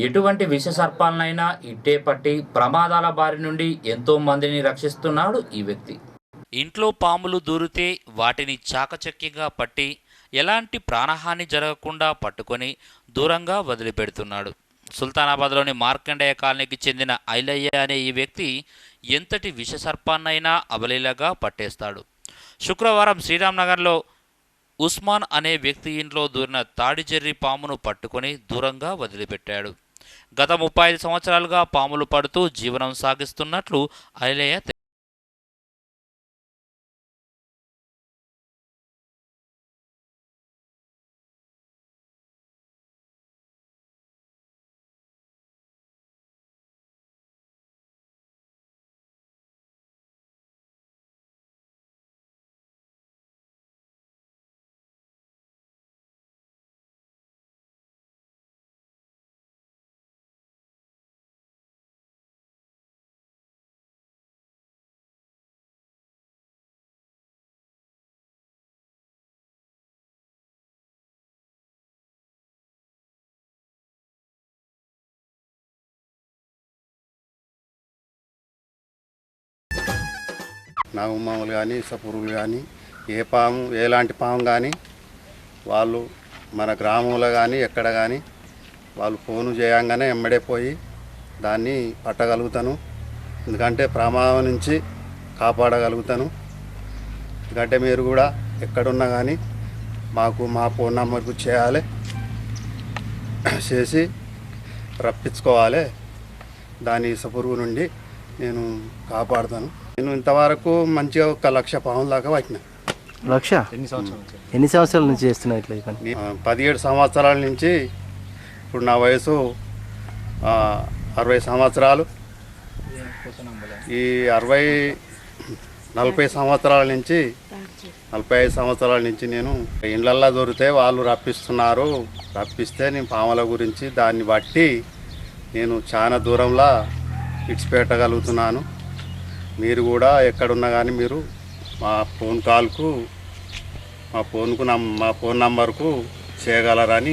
ఎటువంటి విష సర్పాలనైనా ఇట్టే పట్టి ప్రమాదాల బారి నుండి ఎంతో మందిని రక్షిస్తున్నాడు ఈ వ్యక్తి. ఇంట్లో పాములు దూరితే వాటిని చాకచక్యంగా పట్టి ఎలాంటి ప్రాణహాని జరగకుండా పట్టుకొని దూరంగా వదిలిపెడుతున్నాడు. సుల్తానాబాద్లోని మార్కండేయ కాలనీకి చెందిన ఐలయ్య అనే ఈ వ్యక్తి ఎంతటి విష సర్పాన్నైనా అవలీలగా పట్టేస్తాడు. శుక్రవారం శ్రీరామ్నగర్లో ఉస్మాన్ అనే వ్యక్తి ఇంట్లో దూరిన తాడిజెర్రి పామును పట్టుకొని దూరంగా వదిలిపెట్టాడు. గత 35 సంవత్సరాలుగా పాములు పడుతూ జీవనం సాగిస్తున్నట్లు ఐలయ్య నాగుమాములు కానీ ఇసపురుగులు కానీ ఎలాంటి పాము కానీ వాళ్ళు మన గ్రామంలో కానీ ఎక్కడ కానీ వాళ్ళు ఫోను చేయంగానే ఎమ్మడే పోయి దాన్ని పట్టగలుగుతాను. ఎందుకంటే ప్రమాదం నుంచి కాపాడగలుగుతాను. ఎందుకంటే మీరు కూడా ఎక్కడున్నా కానీ మాకు మా ఫోన్ నెంబర్కు చేయాలి, చేసి రప్పించుకోవాలి. దాని ఇసపురుగు నుండి నేను కాపాడుతాను. నేను ఇంతవరకు మంచిగా 1,00,000 పాముల దాకా పట్టిన. లక్ష? ఎన్ని సంవత్సరాల నుంచి చేస్తున్నా ఇట్లా? 17 సంవత్సరాల నుంచి. ఇప్పుడు నా వయసు 60 సంవత్సరాలు. ఈ 40 సంవత్సరాల నుంచి 45 సంవత్సరాల నుంచి నేను ఇండ్లల్లో దొరికితే వాళ్ళు రప్పిస్తున్నారు. రప్పిస్తే నేను పాముల గురించి దాన్ని బట్టి నేను చాలా దూరంలో ఇడిచిపెట్టగలుగుతున్నాను. మీరు కూడా ఎక్కడున్నా కానీ మీరు మా ఫోన్ నంబర్కు చేయగలరని